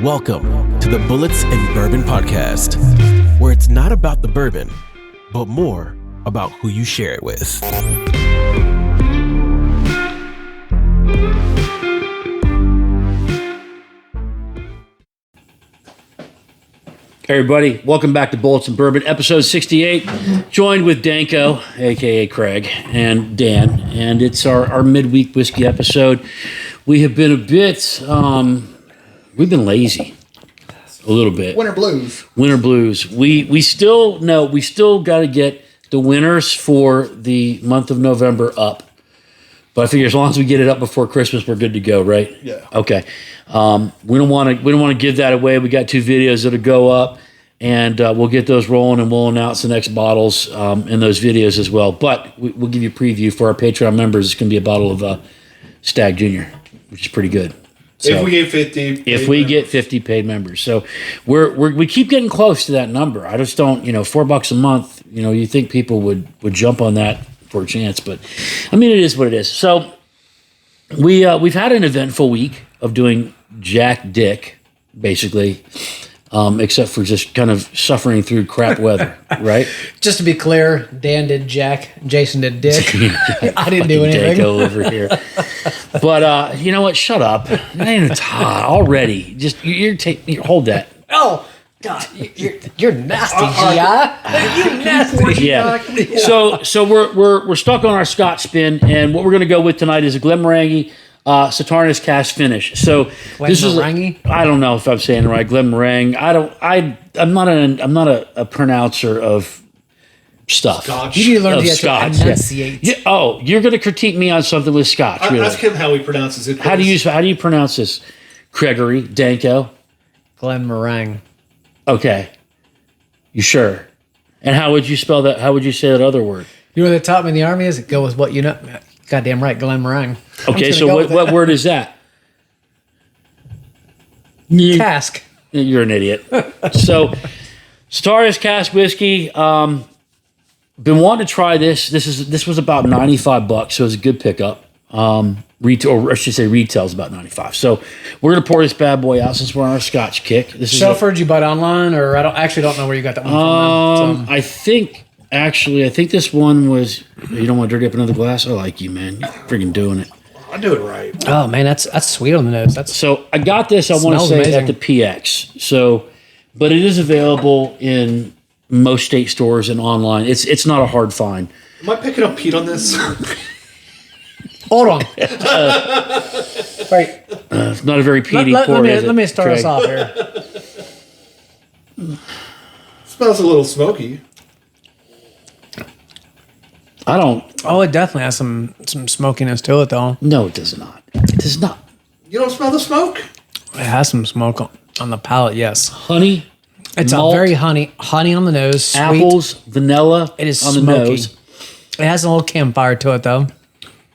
Welcome to the Bullits and Bourbon podcast, where it's not about the bourbon, but more about who you share it with. Hey everybody, welcome back to Bullits and Bourbon, episode 68, joined with Danko, aka Craig, and Dan, and it's our midweek whiskey episode. We have been a bit, we've been lazy, a little bit. Winter blues. We still got to get the winners for the month of November up. But I figure as long as we get it up before Christmas, we're good to go, right? Yeah. Okay. We don't want to give that away. We got 2 videos that'll go up, and we'll get those rolling, and we'll announce the next bottles in those videos as well. But we'll give you a preview for our Patreon members. It's going to be a bottle of Stag Junior, which is pretty good. So, if we get 50, get 50 paid members, so we keep getting close to that number. I just don't, $4 a month. You think people would jump on that for a chance, but I mean, it is what it is. So we've had an eventful week of doing Jack Dick, basically, except for just kind of suffering through crap weather, right? Just to be clear, Dan did Jack, Jason did Dick. I didn't do anything. Danko over here. But you know what? Shut up. It ain't hot already. Just hold that. Oh God, you're nasty, G.I. You nasty. Yeah. So we're stuck on our Scotch spin, and what we're going to go with tonight is a Glenmorangie Saturnus cast finish. So this is I don't know if I'm saying it right. Glenmorangie. I'm not a pronouncer of stuff. Scotch. You need to learn to Scotch. enunciate. Yeah. Oh, you're going to critique me on something with Scotch. Really. Ask him how he pronounces it. How do you pronounce this? Gregory Danko. Glenmorangie. Okay. You sure? And how would you spell that? How would you say that other word? You know what they taught me in the Army is go with what you know. Goddamn right, Glenmorangie. Okay, so what word is that? Cask. You're an idiot. So, Saturnus cask whiskey. Been wanting to try this. This was about $95, so it was a good pickup. Retail, or I should say, retail is about $95. So we're gonna pour this bad boy out since we're on our Scotch kick. This is Shelford, you bought online, or I don't know where you got that one from. I think this one was. You don't want to dirty up another glass. I like you, man. You're freaking doing it. I do it right. Oh man, that's sweet on the nose. So I got this. I want to say amazing. at the PX. So, but it is available in most state stores and online. It's not a hard find. Am I picking up Pete on this? Hold on. Wait. It's not a very peaty pour. Let me start us off here. Smells a little smoky. I don't. Oh, it definitely has some smokiness to it, though. No, it does not. It does not. You don't smell the smoke? It has some smoke on the palate, yes. Honey. It's malt, a very honey on the nose. Sweet. Apples, vanilla. It is on smoky. the nose. It has a little campfire to it, though.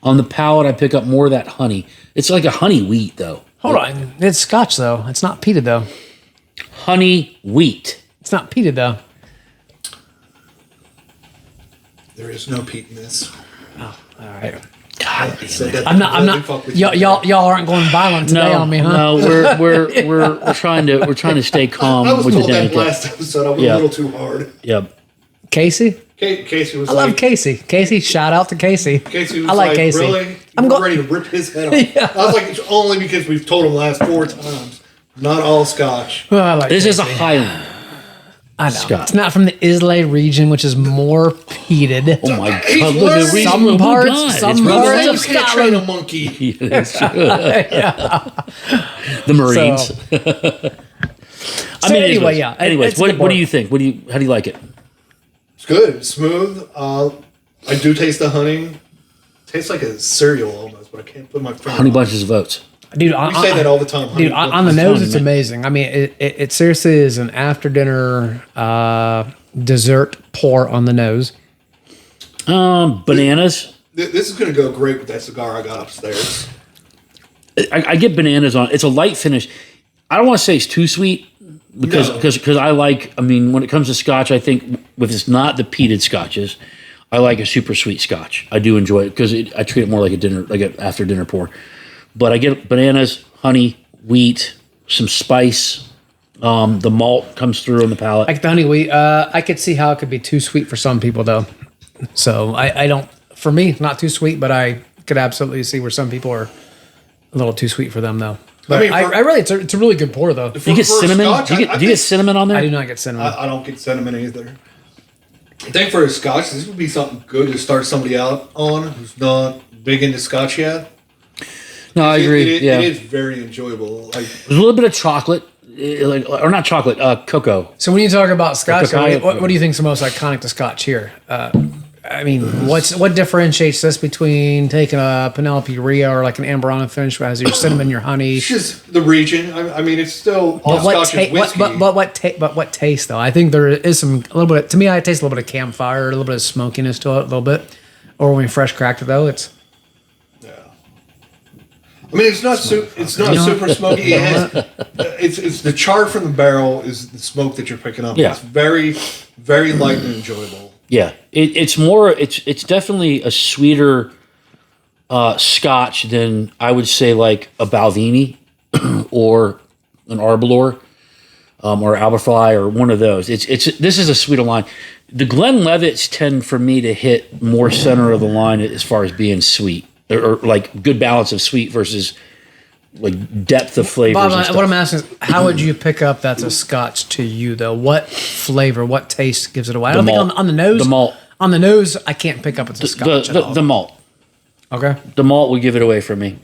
On the palate, I pick up more of that honey. It's like a honey wheat, though. Hold on. It's Scotch, though. It's not peated, though. Honey wheat. It's not peated, though. There is no Pete in this. Oh, all right. God damn it. I'm not. Y'all aren't going violent today on me, huh? No, we're trying to stay calm I was with the told that Danko. last episode. I was a little too hard. Yep. Casey? Casey was I love Casey. Casey, shout out to Casey. Casey was I like Casey. Really? I'm ready to rip his head off. Yeah. I was like, it's only because we've told him the last 4 times. Not all Scotch. Well, I like This Casey. is a Highland. I know. Scotch. It's not from the Islay region, which is more peated. Oh my He's God! Look at the reason. Some Oh my parts- God, some it's parts really- You of can't train a monkey. the Marines. So- I mean, anyway, yeah. Anyways, It's a good what do pour. you think? How do you like it? It's good. It's smooth. I do taste the honey. Tastes like a cereal almost, but I can't put my finger Honey on it. bunches of oats. Dude, We say that all the time. Dude, honey on the bunches. nose, it's amazing. I mean, it seriously is an after dinner dessert pour on the nose. Bananas. This is going to go great with that cigar I got upstairs. I get bananas on. It's a light finish. I don't want to say it's too sweet because I like. I mean, when it comes to Scotch, I think if it's not the peated Scotches, I like a super sweet Scotch. I do enjoy it because I treat it more like a dinner, like an after dinner pour. But I get bananas, honey, wheat, some spice. The malt comes through on the palate. Like the honey wheat, I could see how it could be too sweet for some people, though. So I don't. For me, not too sweet, but I could absolutely see where some people are a little too sweet for them, though. But I really, it's a really good pour, though. Do you get cinnamon? Scotch, do you get cinnamon on there? I do not get cinnamon. I don't get cinnamon either. I think for a Scotch, this would be something good to start somebody out on who's not big into Scotch yet. No, I agree. It is very enjoyable. Like, There's a little bit of chocolate, or not chocolate, cocoa. So when you talk about Scotch, cacao. what do you think is the most iconic to Scotch here? I mean, what differentiates this between taking a Penelope Rio or like an Amberana finish, where has your cinnamon, your honey? it's just the region. I mean, it's still all Scotch is whiskey. What taste though? I think there is a little bit. To me, I taste a little bit of campfire, a little bit of smokiness to it, a little bit. Or when we fresh cracked it though, it's. Yeah. I mean, it's not super smoky. It's the char from the barrel is the smoke that you're picking up. Yeah. It's very, very light and enjoyable. Yeah, it's definitely a sweeter Scotch than I would say like a Balvenie or an Arbor or Alberfly or one of those. This is a sweeter line. The Glenlivets tend for me to hit more center of the line as far as being sweet or like good balance of sweet versus like depth of flavors. Bob, and stuff. what I'm asking is, how would you pick up that's a Scotch to you though? What flavor, what taste gives it away? I don't think on the nose. The malt. On the nose, I can't pick up it's a Scotch at all. The malt. Okay. The malt would give it away for me.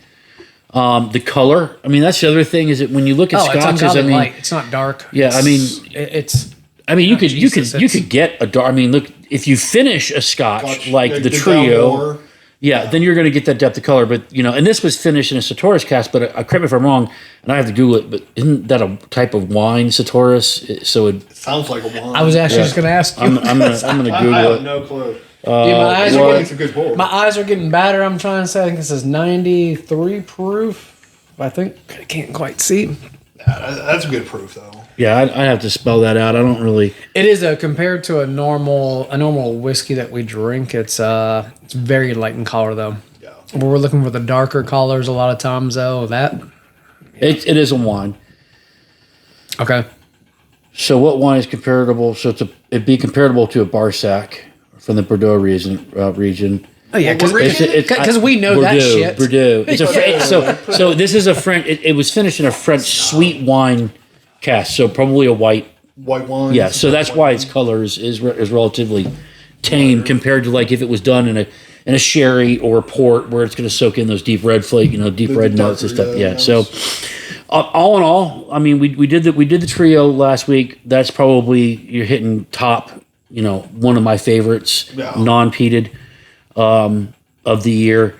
The color. I mean, that's the other thing is that when you look at Scotches, it's I mean, light. It's not dark. Yeah, I mean, it's. I mean, you could get a dark. I mean, look, if you finish a Scotch like the Trio. Yeah, then you're going to get that depth of color. But, and this was finished in a Sartoris cask, but correct me if I'm wrong, and I have to Google it, but isn't that a type of wine, Sartoris? So it sounds like a wine. I was actually just going to ask you. I'm going to Google I have it. no clue. My eyes are getting battered. I'm trying to say, I think this is 93 proof. I think I can't quite see. Yeah, that's a good proof, though. Yeah, I have to spell that out. I don't really. It is compared to a normal whiskey that we drink. It's very light in color though. Yeah. We're looking for the darker colors a lot of times though. It is a wine. Okay. So what wine is comparable? So it'd be comparable to a Barsac from the Bordeaux region. Oh yeah, because we know that shit. Bordeaux. So this is a French. It was finished in a French sweet wine cask. So probably a white wine. Yeah. So that's why its color is relatively tame compared to like if it was done in a sherry or a port where it's going to soak in those deep red deep red notes and stuff. Yeah. So all in all, I mean, we did the Trio last week. That's probably you're hitting top. One of my favorites, non-peated. Of the year,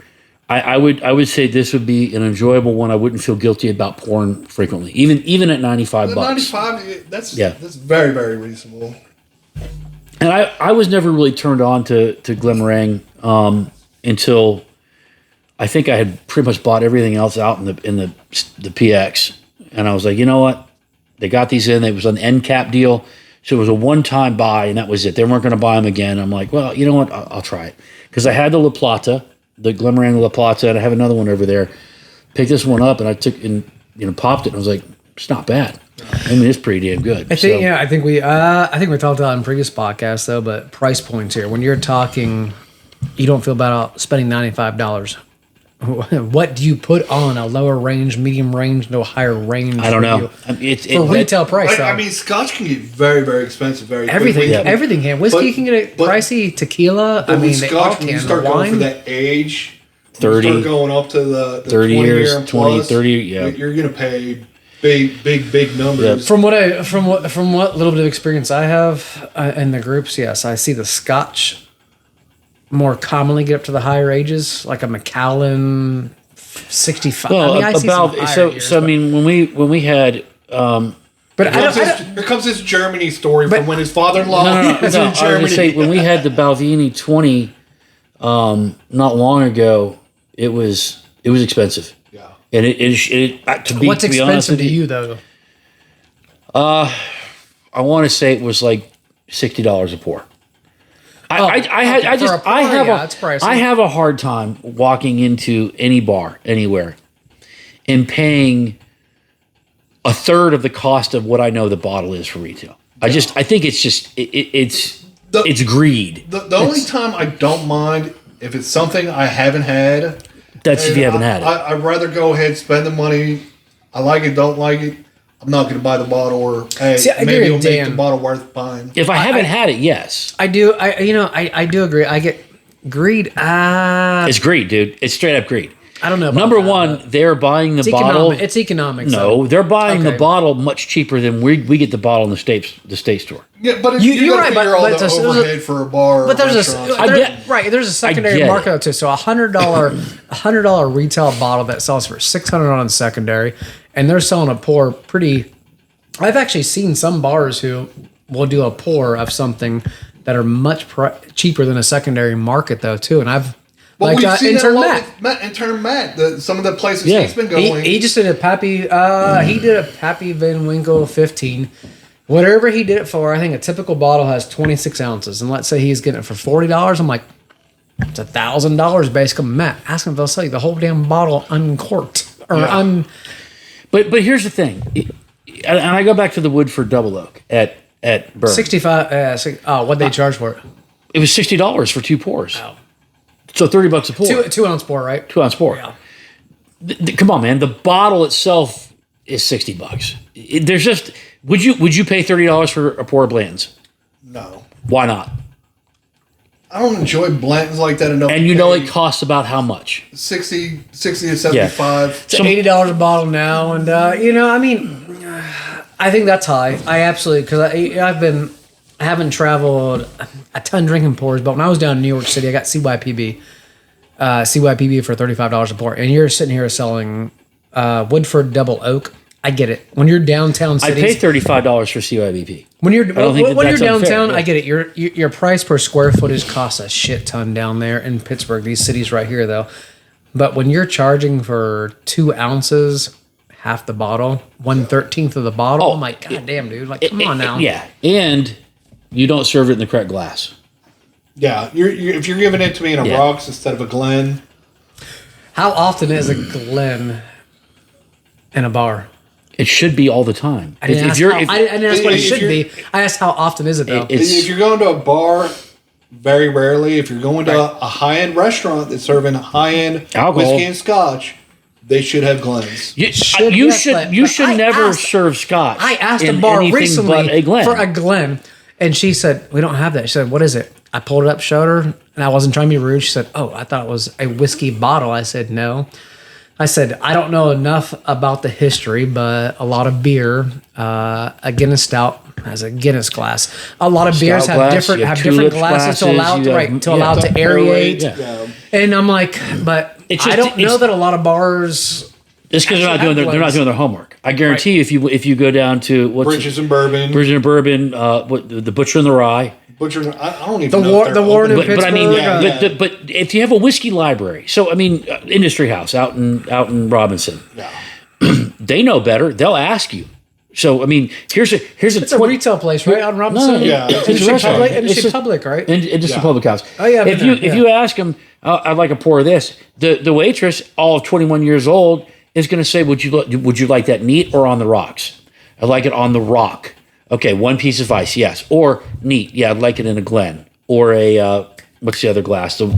I would say this would be an enjoyable one. I wouldn't feel guilty about pouring frequently, even at $95. 95, that's very, very reasonable. And I was never really turned on to Glenmorangie until I think I had pretty much bought everything else out in the PX, and I was like, you know what, they got these in. It was an end cap deal, so it was a one-time buy, and that was it. They weren't going to buy them again. I'm like, well, you know what, I'll try it. Because I had the La Plata, the Glenmorangie La Plata, and I have another one over there. Picked this one up, and I took and popped it, and I was like, it's not bad. I mean, it's pretty damn good. I think we talked about it in previous podcasts though, but price points here. When you're talking, you don't feel bad about spending $95. What do you put on a lower range, medium range, no higher range? I don't know. For retail price. I mean, Scotch can get very, very expensive. Everything can. Whiskey can get pricey. Tequila. I mean, Scotch, they all when you can. start Wine, going for that age, 30, start going up to the 30 20 years, year and 20, plus, 30. Yeah, you're going to pay big numbers. From what little bit of experience I have in the groups, yes, I see the Scotch more commonly get up to the higher ages, like a Macallan 65. Well, I mean, I see some higher years, I mean, when we had. But here comes his Germany story from when his father-in-law was in I was Germany. going to say, when we had the Balvenie 20 not long ago, it was expensive. Yeah. And to be what's to be expensive honest with to you though? I want to say it was like $60 a pour. I have a hard time walking into any bar anywhere and paying a third of the cost of what I know the bottle is for retail. I think it's just it's greed. The only time I don't mind if it's something I haven't had. That's if you haven't had it. I'd rather go ahead, spend the money. I like it, don't like it. I'm not going to buy the bottle, or hey, maybe it'll make the bottle worth buying. If I haven't had it, yes, I do. I do agree. I get greed. It's greed, dude. It's straight up greed. I don't know. Number one, they're buying the bottle. It's economics. No, they're buying the bottle much cheaper than we get the bottle in the state store. Yeah, but you're right. But But the overhead for a bar. But there's a secondary market too. So $100 retail bottle that sells for $600 on secondary, and they're selling a pour pretty. I've actually seen some bars who will do a pour of something that are much cheaper than a secondary market though too, and I've. Well, we've seen intern Matt. Some of the places he's been going. He just did a Pappy. He did a Pappy Van Winkle 15. Whatever he did it for, I think a typical bottle has 26 ounces, and let's say he's getting it for $40. I'm like, it's $1,000 basically. Matt, ask him if they'll sell you the whole damn bottle uncorked or But here's the thing, and I go back to the Woodford Double Oak at Bourbon. 65. What they charge for it? It was $60 for 2 pours. Wow. So $30 a pour. 2 ounce pour, right? 2 ounce pour. Yeah. Come on, man. The bottle itself is $60. There's just would you pay $30 for a pour of Blanton's? No. Why not? I don't enjoy Blanton's like that enough. And you know it costs about how much? 60 to 75. It's $80 a bottle now, and I think that's high. I absolutely because I haven't traveled a ton drinking pours, but when I was down in New York City, I got CYPB for $35 a pour, and you're sitting here selling Woodford Double Oak. I get it. When you're downtown cities, I pay $35 for CYBP. When you're downtown, unfair, I get it. Your price per square footage costs a shit ton down there in Pittsburgh. These cities right here, though. But when you're charging for 2 ounces, half the bottle, 1/13 of the bottle, I'm like, God damn, dude! Like, come on now. Yeah, and you don't serve it in the correct glass. Yeah, if you're giving it to me in a rocks instead of a Glen. How often is a Glen in a bar? It should be all the time. I didn't ask what it should be. I asked how often is it though. If you're going to a bar, very rarely. If you're going to a high-end restaurant that's serving high-end whiskey and Scotch, they should have Glens. You should never serve Scotch. I asked a bar recently for a Glen, and she said, "We don't have that." She said, "What is it?" I pulled it up, showed her, and I wasn't trying to be rude. She said, "Oh, I thought it was a whiskey bottle." I said, "No." I said, I don't know enough about the history, but a lot of beer, a Guinness Stout has a Guinness glass. A lot of beers have different glasses to allow to aerate. Yeah. And I'm like, but I don't know that a lot of bars. It's because they're not doing their homework. I guarantee you, if you go down to Bridges and Bourbon, the Butcher and the Rye. Butcher, I don't even know. The Warren in Pittsburgh. But I mean, but if you have a whiskey library, so I mean, Industry House out in Robinson, they know better. They'll ask you. So I mean, here's a retail place, right, out in Robinson. Industry Public, right? Industry Public House. Oh yeah. If you ask them, I'd like a pour of this. The waitress, all of 21 years old, is going to say, would you like that neat or on the rocks? I like it on the rock. Okay, 1 piece of ice, yes. Or neat, yeah, I'd like it in a Glen. Or a, what's the other glass? We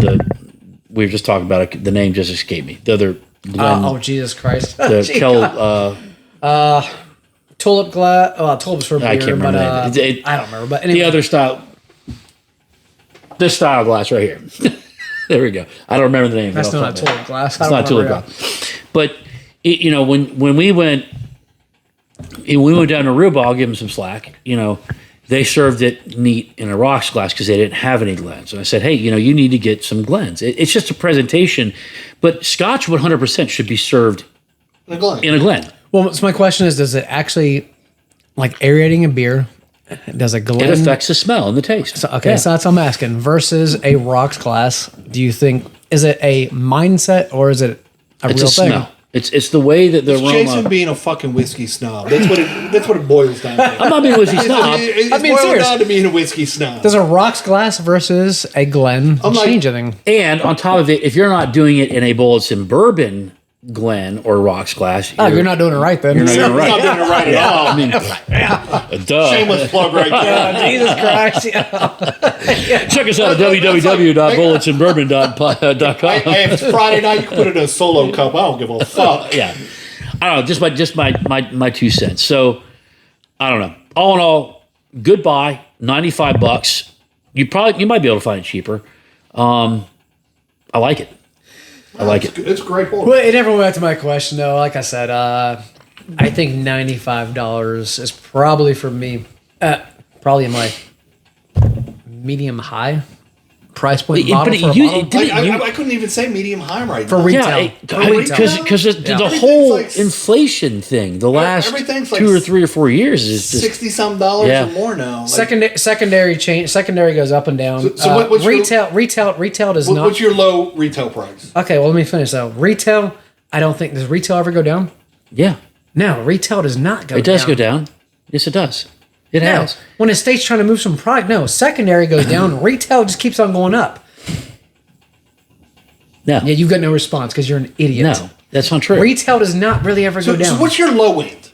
were just talking about it. The name just escaped me. The other Glen. Jesus Christ. Tulip glass. Oh, tulip's for beer. I can't remember I don't remember. But anyway. The other style. This style glass right here. There we go. I don't remember the name. That's not a tulip glass. It's not a tulip glass. But, when we went down to Aruba, I'll give them some slack. They served it neat in a rocks glass because they didn't have any Glens. And I said, hey, you need to get some Glens. It's just a presentation. But Scotch 100% should be served in a Glen. Well, so my question is, does it actually, like aerating a beer, does a Glen... It affects the smell and the taste. So that's what I'm asking. Versus a rocks glass, do you think, is it a mindset or is it a real thing? Smell. It's the way that the aroma... Jason being a fucking whiskey snob. That's what it boils down to. I'm not being a whiskey snob. It's boiled down to being a whiskey snob. Does a rocks glass versus a Glen change anything? And on top of it, if you're not doing it in a Bullits Bourbon Glen or Rocks Glass, Oh, you're not doing it right then. You're not doing it right. Not doing it right at all. I mean, duh. Shameless plug right there. Jesus Christ. Check us out at www.bulletsandbourbon.com. Hey, if it's Friday night, you can put it in a solo cup. I don't give a fuck. Yeah, I don't know. Just my 2 cents. So I don't know. All in all, good buy. $95. You might be able to find it cheaper. I like it. I like it. It's a great pour. Well, it never went back to my question, though. Like I said, I think $95 is probably for me, probably in my medium high price point bottle for a bottle. I couldn't even say medium high right For now. retail. Because the Everything's whole like inflation thing, the last everything's like 2 or 3 or 4 years is just $60-some Yeah. or more now. Like, Secondary goes up and down. So what's your- retail does not. what's your low retail price? Okay, well, let me finish though. Retail, I don't think, does retail ever go down? yeah. No, retail does not go down. It does go down. Yes, it does. It No. has. When a state's trying to move some product, no. Secondary goes down. Retail just keeps on going up. No. Yeah, you've got no response because you're an idiot. No, that's not true. Retail does not really ever go So down. what's your low end?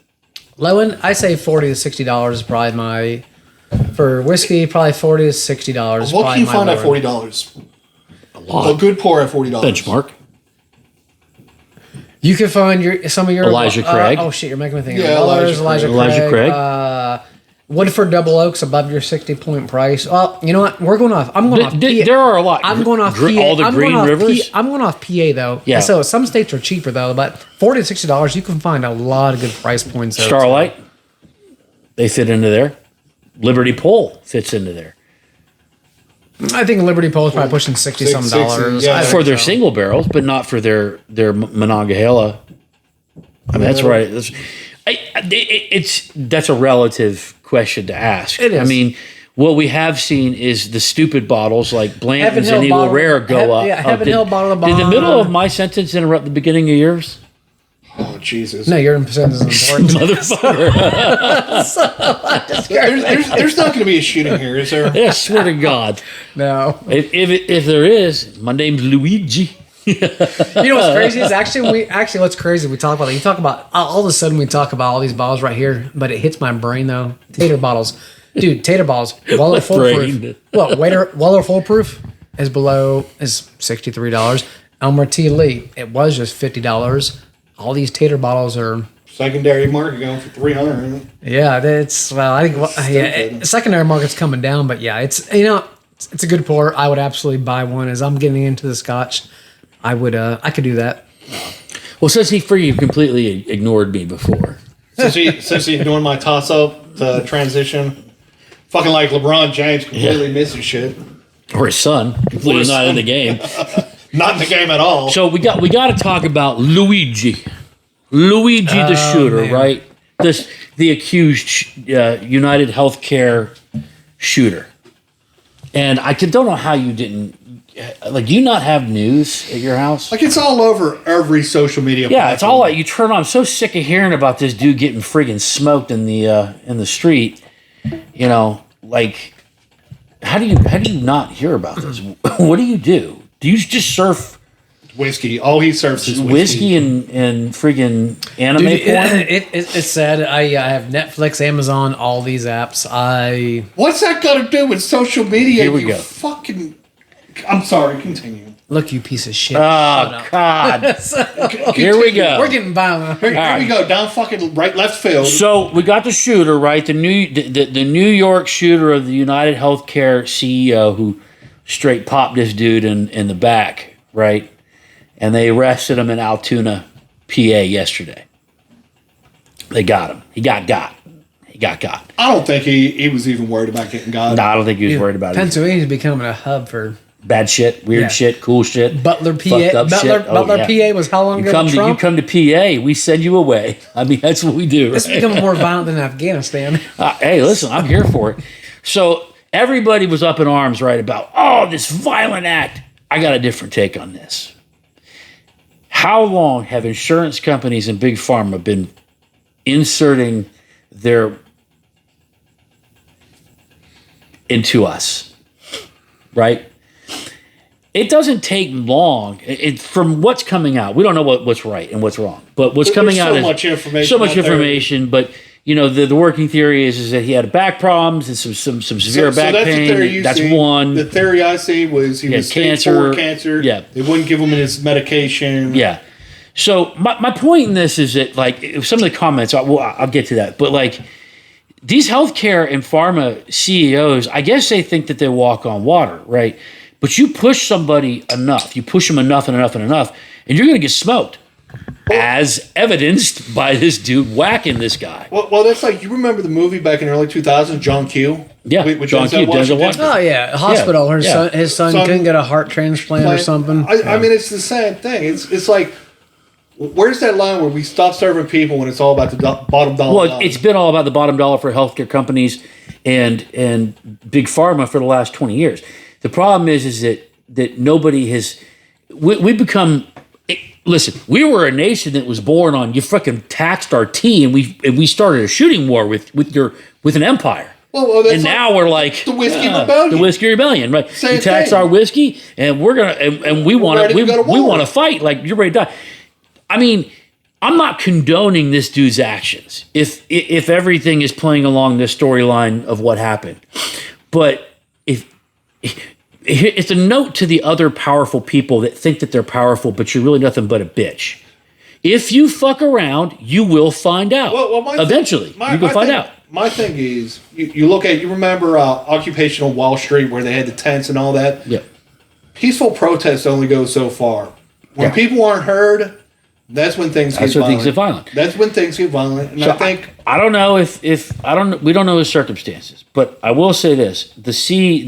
Low end, I say $40 to $60 is probably my. For whiskey, probably $40 to $60. What can you find at $40? A lot. A good pour at $40. Benchmark. You can find some of your Elijah Craig. Oh shit, you're making me think. Yeah, of Elijah Elijah Craig. Woodford Double Oaks above your 60-point price. Well, you know what? We're going off. I'm going off. There are a lot. I'm going off PA. All the I'm Green going off Rivers. I'm going off PA though. Yeah. So some states are cheaper though, but $40 to $60 you can find a lot of good price points. There. Starlight. They fit into there. Liberty Pole fits into there. I think Liberty Pole is probably pushing $60-some. Yeah. I For think their so. single barrels, but not for their Monongahela. I mean, that's right. That's a relative question to ask. It is. I mean, what we have seen is the stupid bottles like Blanton's Heaven and Hill Eagle bottle- Rare go up. yeah, Heaven Did- Hill bottle of Did the bond. middle of my sentence interrupt the beginning of yours? Oh, Jesus. No, your percentage is important. Motherfucker. There's not going to be a shooting here, is there? Yeah, swear to God. No. If there is, my name's Luigi. You know what's crazy is what's crazy. We talk about it. You talk about all of a sudden we talk about all these bottles right here, but it hits my brain though. Tater bottles, dude. Tater bottles. Weller brain. foolproof. Well, Weller foolproof is $63. Elmer T. Lee. It was just $50. All these tater bottles are. Secondary market going for $300. Yeah, it's I think secondary market's coming down, but yeah, it's it's a good pour. I would absolutely buy one as I'm getting into the Scotch. I could do that. Well, since he freaking completely ignored me before. Since he's doing my toss-up to transition, fucking like LeBron James completely misses shit. Or his son, completely his not son. in the game. Not in the game at all. So we got to talk about Luigi the shooter, man. right? The accused United Healthcare shooter. And I don't know how you didn't do you not have news at your house? Like it's all over every social media. Yeah, it's all like you turn on. I'm so sick of hearing about this dude getting friggin' smoked in the street. You know, like how do you not hear about this? What do? Do you just surf whiskey. All he serves is whiskey and friggin' anime Dude, porn? it's sad. I have Netflix, Amazon, all these apps. What's that got to do with social media? Here we you go. Fucking. I'm sorry. Continue. Look, you piece of shit. Oh Shut up. God! Here we go. We're getting violent. Here we go. Down fucking right left field. So we got the shooter, right? The New York shooter of the United Healthcare CEO who straight popped this dude in the back, right? And they arrested him in Altoona, PA yesterday. They got him. He got. I don't think he was even worried about getting got. No, I don't think he was worried about it. Pennsylvania's becoming a hub for Bad shit, weird Yeah. shit, cool shit. Butler, PA. fucked up shit. Oh, Butler, yeah. PA was how long You ago? come with to Trump? PA, we send you away. I mean, that's what we do. It's Right? becoming more violent than Afghanistan. Hey, listen, I'm here for it. So everybody was up in arms, right, about, this violent act. I got a different take on this. How long have insurance companies and big pharma been inserting their into us, right? it doesn't take long. From what's coming out, we don't know what's right and what's wrong. But what's coming out is so much information. But the working theory is that he had back problems and some severe back pain. That's one. The theory I see was he was stage 4 cancer. Yeah, they wouldn't give him his medication. Yeah. So my point in this is that some of the comments, I'll get to that, but these healthcare and pharma CEOs, I guess they think that they walk on water, right? But you push somebody enough, you push them enough and enough and enough, and you're going to get smoked, as evidenced by this dude whacking this guy. Well, that's you remember the movie back in the early 2000s, John Q? Yeah, with John Q. Denzel Washington. Oh, yeah. Hospital. His son couldn't get a heart transplant or something. I mean, it's the same thing. It's like, where's that line where we stop serving people when it's all about the bottom dollar? Well, it's been all about the bottom dollar for healthcare companies and big pharma for the last 20 years. The problem is that nobody has. We become. Listen, we were a nation that was born on you fucking taxed our tea, and we started a shooting war with an empire. Well, and now we're like the whiskey rebellion. The whiskey rebellion, right? Same you tax thing. our whiskey, and we're gonna and we want to we want to fight like you're ready to die. I mean, I'm not condoning this dude's actions if everything is playing along this storyline of what happened, but if it's a note to the other powerful people that think that they're powerful, but you're really nothing but a bitch. If you fuck around, you will find out. Eventually, you will find out. My thing is, you remember Occupational Wall Street where they had the tents and all that? Yeah. Peaceful protest only goes so far. When people aren't heard, that's when things get violent. That's when things get violent. And I don't know we don't know his circumstances, but I will say this: the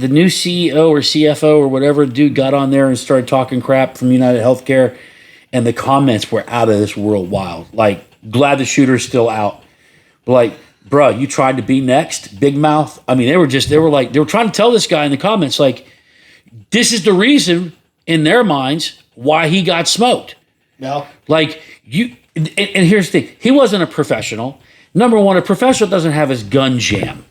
new CEO or CFO or whatever dude got on there and started talking crap from United Healthcare, and the comments were out of this world wild. Glad the shooter's still out. Bruh, you tried to be next, big mouth. I mean, they were trying to tell this guy in the comments, this is the reason in their minds why he got smoked. No. And here's the thing. He wasn't a professional. Number one, a professional doesn't have his gun jam.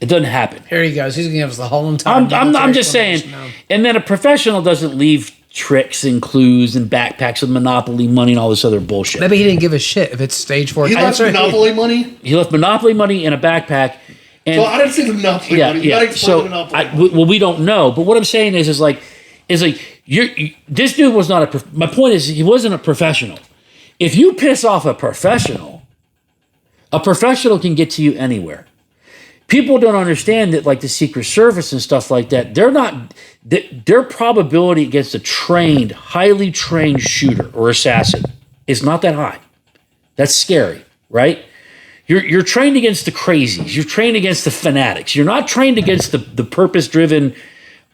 It doesn't happen. Here he goes. He's going to give us the whole entire I'm just saying. now. And then a professional doesn't leave tricks and clues and backpacks with Monopoly money and all this other bullshit. Maybe he didn't give a shit if it's stage 4. He left Monopoly money? He left Monopoly money in a backpack. And, so I didn't see the Monopoly money. You gotta explain the Monopoly money. Well, we don't know. But what I'm saying is this dude was not my point is he wasn't a professional. If you piss off a professional can get to you anywhere. People don't understand that the Secret Service and stuff like that, their probability against a highly trained shooter or assassin is not that high. That's scary, right? You're trained against the crazies. You're trained against the fanatics. You're not trained against the purpose-driven,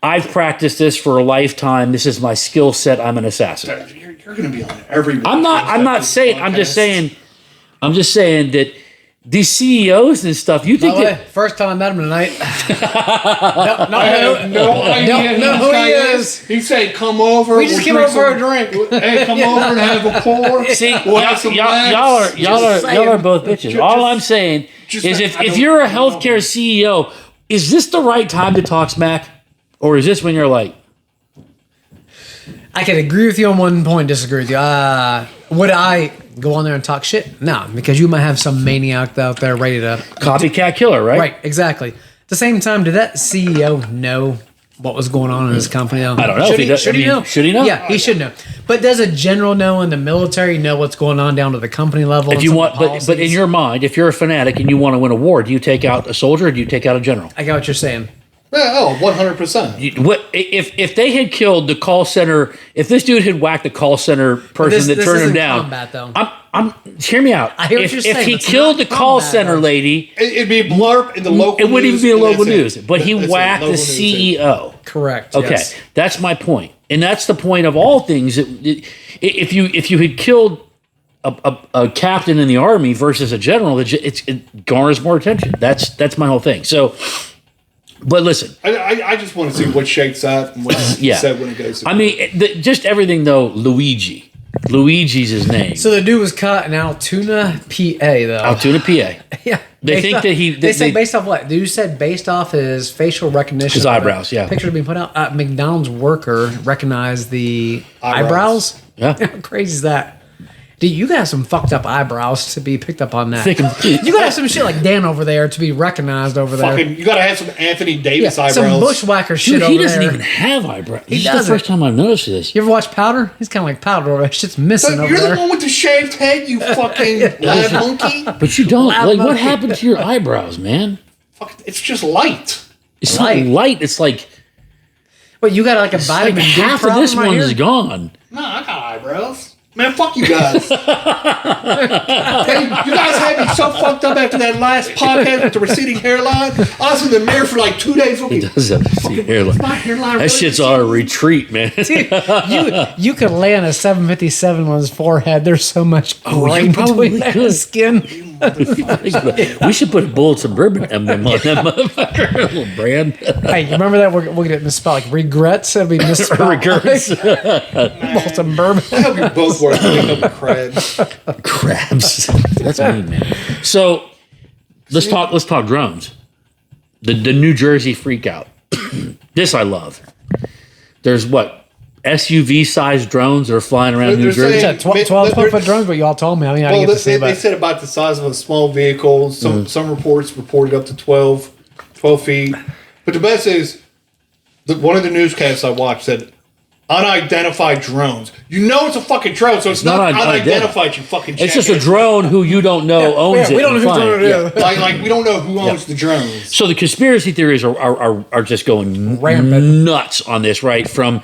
I've practiced this for a lifetime. This is my skill set. I'm an assassin. You're going to be on every. I'm not saying. I'm just saying that these CEOs and stuff. You think that first time I met him tonight. No idea who he is. He said, "Come over. We just came over for a drink. Hey, come over and have a pour." See, y'all are both bitches. All I'm saying is, if you're a healthcare CEO, is this the right time to talk smack? Or is this when you're like... I can agree with you on one point, disagree with you. Would I go on there and talk shit? No, because you might have some maniac out there ready to... Copycat killer, right? Right, exactly. At the same time, did that CEO know what was going on in his company? I don't know. Should he know? Should he know? Yeah, he should know. But does a general know in the military know what's going on down to the company level? If you want, but in your mind, if you're a fanatic and you want to win a war, do you take out a soldier or do you take out a general? I got what you're saying. Yeah, 100%. What if they had killed the call center? If this dude had whacked the call center person that turned him down, combat, though. Hear me out. I hear what you're saying. If he killed the call center lady, it'd be a blurb in the local. It wouldn't even be a local news. It. But he whacked the CEO. Correct. Okay, yes. That's my point, and that's the point of all things. If you had killed a captain in the army versus a general, it garners more attention. That's my whole thing. So. But listen, I just want to see what shakes out and what's said when it goes. I mean, just everything though. Luigi, Luigi's his name. So the dude was caught in Altoona, PA, though. Altoona, PA. Yeah. They think that he... They said based off what? Dude said based off his facial recognition. His eyebrows, yeah. Pictures being put out. McDonald's worker recognized the eyebrows. Yeah. How crazy is that? Dude, you got some fucked up eyebrows to be picked up on that. You You gotta have some shit like Dan over there to be recognized over there. Fucking, you gotta have some Anthony Davis Yeah, eyebrows. some bushwhacker shit Dude, over he there. doesn't even have eyebrows. This is the doesn't. first time I've noticed this. You ever watch Powder? He's kind of like Powder. That shit's missing So over you're there. the one with the shaved head, you fucking lab monkey. But you don't. Loud Like, what monkey. happened to your eyebrows, man? Fuck, it's just light. It's not light. It's like, Wait, you got like a like vitamin D half of problem this right one here? is gone. No, I got eyebrows. Man, fuck you guys. Hey, you guys had me so fucked up after that last podcast with the receding hairline. I was in the mirror for like 2 days. He does have a see hairline. My hairline That really shit's on a retreat, man. You could lay on a 757 on his forehead. There's so much grain probably between that could. skin. We should put a Bullits and Bourbon emblem on that motherfucker. A little brand. Hey, you remember that? We're going to misspell like regrets. It'll be misspelled. Regrets. Bullits and Bourbon. I hope you both work with crabs. Crabs. That's mean, man. So let's talk drones. The New Jersey freak out. This I love. There's what? SUV sized drones that are flying around New They're Jersey. saying- 12-foot drones, but you all told me. I mean, I Well, didn't get to see they about said about the size of a small vehicle. Some reports reported up to 12 feet. But the best is, one of the newscasts I watched said, unidentified drones. You know it's a fucking drone, so it's not unidentified, you fucking It's just a jackass. drone who you don't know owns it. we don't know and who's flying. doing it. Yeah. Like we don't know who owns the drones. So the conspiracy theories are just going Rampant. nuts on this, right? From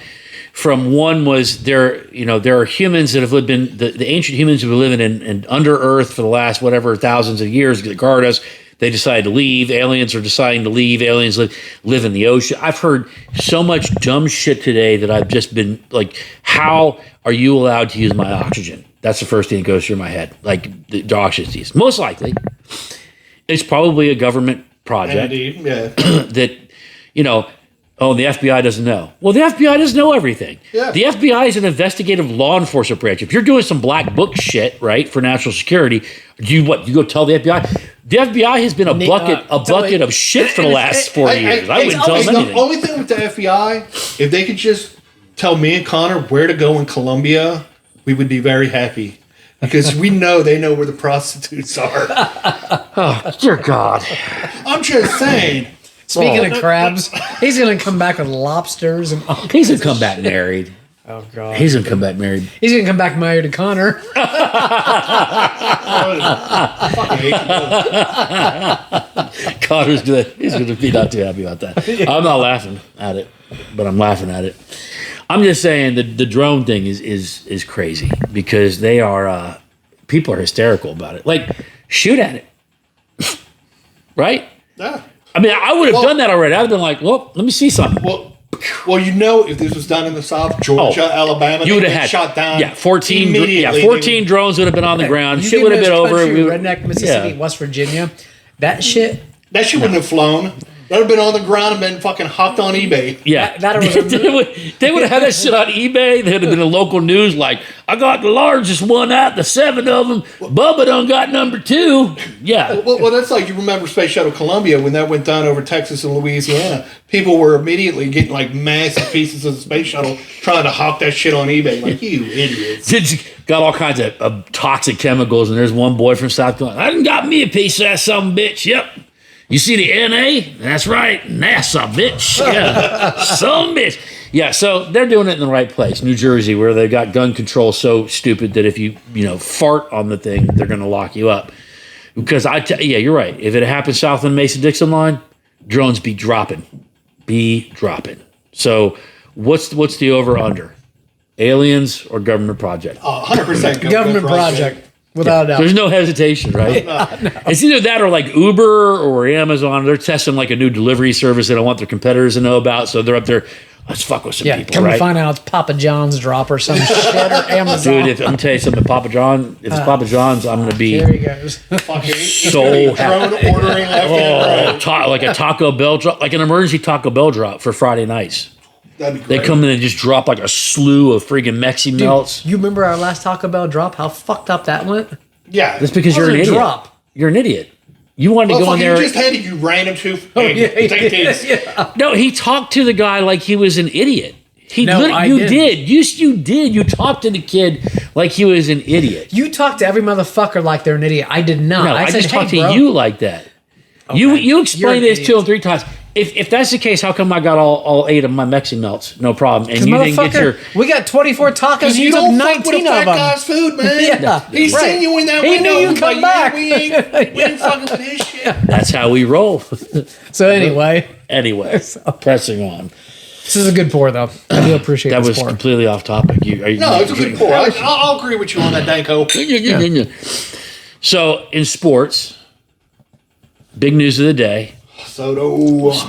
one was there are humans that have lived in the ancient humans who have been living in under earth for the last whatever thousands of years that guard us. They decided to leave. Aliens are deciding to leave. Aliens live in the ocean. I've heard so much dumb shit today that I've just been like, how are you allowed to use my oxygen? That's the first thing that goes through my head. Like the oxygen use. Most likely, it's probably a government project Indeed, yeah. that, oh, the FBI doesn't know. Well, the FBI doesn't know everything. Yeah. The FBI is an investigative law enforcement branch. If you're doing some black book shit, right, for national security, you go tell the FBI? The FBI has been a bucket of shit for the last 4 years. I wouldn't tell them The anything. only thing with the FBI, if they could just tell me and Connor where to go in Colombia, we would be very happy. Because we know they know where the prostitutes are. Dear God. I'm just saying. Speaking of crabs, he's going to come back with lobsters and all He's going to come back married. Oh, God. He's going to come back married. He's going to come back married to Connor. Connor's he's going to be not too happy about that. I'm not laughing at it, but I'm laughing at it. I'm just saying the drone thing is crazy because they are people are hysterical about it. Like, shoot at it, right? Yeah. I mean, I would have done that already. I'd have been like, well, let me see something. Well, if this was done in the South, Georgia, Alabama, you would have they'd had shot down. 14. immediately. 14 drones would have been on the ground. You Shit would have give been this over. country, We- Redneck, Mississippi, yeah. West Virginia. That shit. That shit wouldn't have flown. That would have been on the ground and been fucking hopped on eBay. Yeah, That was they would have had that shit on eBay. There'd have been a local news like, I got the largest one out, the 7 of them. Bubba done got number 2. Yeah. Well, that's like, you remember Space Shuttle Columbia when that went down over Texas and Louisiana. People were immediately getting like massive pieces of the space shuttle trying to hawk that shit on eBay. Like, you idiots. Got all kinds of toxic chemicals, and there's one boy from South Carolina. I done got me a piece of that some bitch. Yep. You see the NA? That's right. NASA, bitch. Yeah. Some bitch. Yeah, so they're doing it in the right place. New Jersey, where they got gun control so stupid that if you fart on the thing, they're going to lock you up. Because yeah, you're right. If it happened south on the Mason-Dixon line, drones be dropping. So what's the over-under? Aliens or government project? 100% Government project. Without a doubt. There's no hesitation, right? No. It's either that or like Uber or Amazon. They're testing like a new delivery service they don't want their competitors to know about. So they're up there, let's fuck with some people, come right? to find out it's Papa John's drop or some shit or Amazon. Dude, I'm telling you something, if it's Papa John's, I'm going to be Here he goes. so happy. Drone ordering left and right. Like a Taco Bell drop, like an emergency Taco Bell drop for Friday nights. That'd be great. They come in and just drop like a slew of freaking Mexi melts. You remember our last Taco Bell drop? How fucked up that went? Yeah. That's because you're an Wasn't a idiot. drop. You're an idiot. You wanted to go in there. He just handed you random two. Yeah. No, he talked to the guy like he was an idiot. No, I you didn't. did. You did. You talked to the kid like he was an idiot. You talk to every motherfucker like they're an idiot. I did not. No, I said, just talked hey, to bro. you like that. Okay. You You're explained an this idiot. 2 or 3 times. If that's the case, how come I got all 8 of my Mexi melts? No problem. And you didn't get your. We got 24 tacos. Because You you took don't fuck 19 with a of fat them. guy's food, man. Yeah, He's right. seen you in that He window. knew you'd He's come like, back. We ain't fucking with his shit. That's how we roll. So anyway, Anyway, pressing on. this is a good pour, though. I do appreciate That this was pour. completely off topic. No, it's a good pour. I'll agree with you on that, Danko. So in sports, big news of the day. Soto.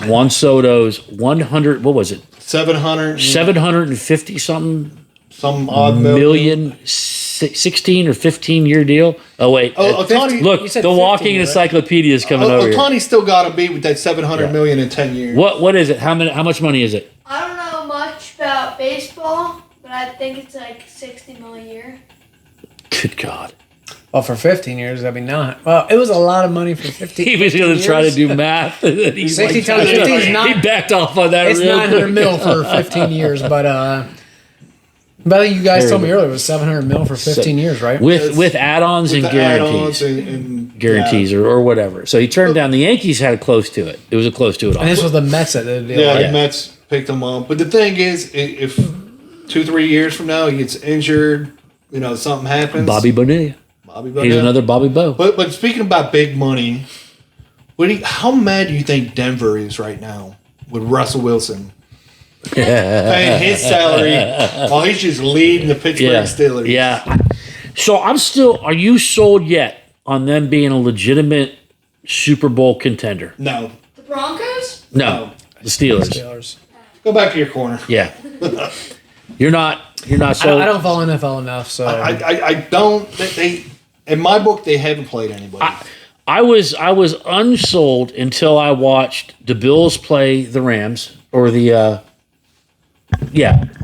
Juan Soto's 100. What was it? 700. 750 something Some odd million 16 or 15 year deal. Oh wait, Ohtani, look, you said the 15, walking right? encyclopedia is coming over here. Ohtani's still got to be with that 700 million in 10 years. What is it? How much money is it? I don't know much about baseball, but I think it's like 60 million a year. Good God. Well, for 15 years, that'd be not. Well, it was a lot of money for 15 He was going to try to do math. 60 60 times 15 is not. He backed off on that. It's real 900 quick. mil for 15 years, but you guys told me earlier it was 700 mil for 15 years, right? with add-ons and The guarantees, add-ons and guarantees or whatever. So he turned down. The Yankees had a close to it. It was a close to it. And this was the Mets that did the deal. Yeah, right? the Mets picked him up. But the thing is, if 2-3 years from now he gets injured, something happens. Bobby Bonilla. He's another Bobby Bo. But speaking about big money, how mad do you think Denver is right now with Russell Wilson paying his salary while he's just leading the Pittsburgh Steelers? Yeah. So I'm still. Are you sold yet on them being a legitimate Super Bowl contender? No. The Broncos? No, the Steelers. Steelers. Go back to your corner. Yeah. You're not sold. I don't follow NFL enough, so I don't. They in my book they haven't played anybody. I was unsold until I watched the Bills play the Rams or the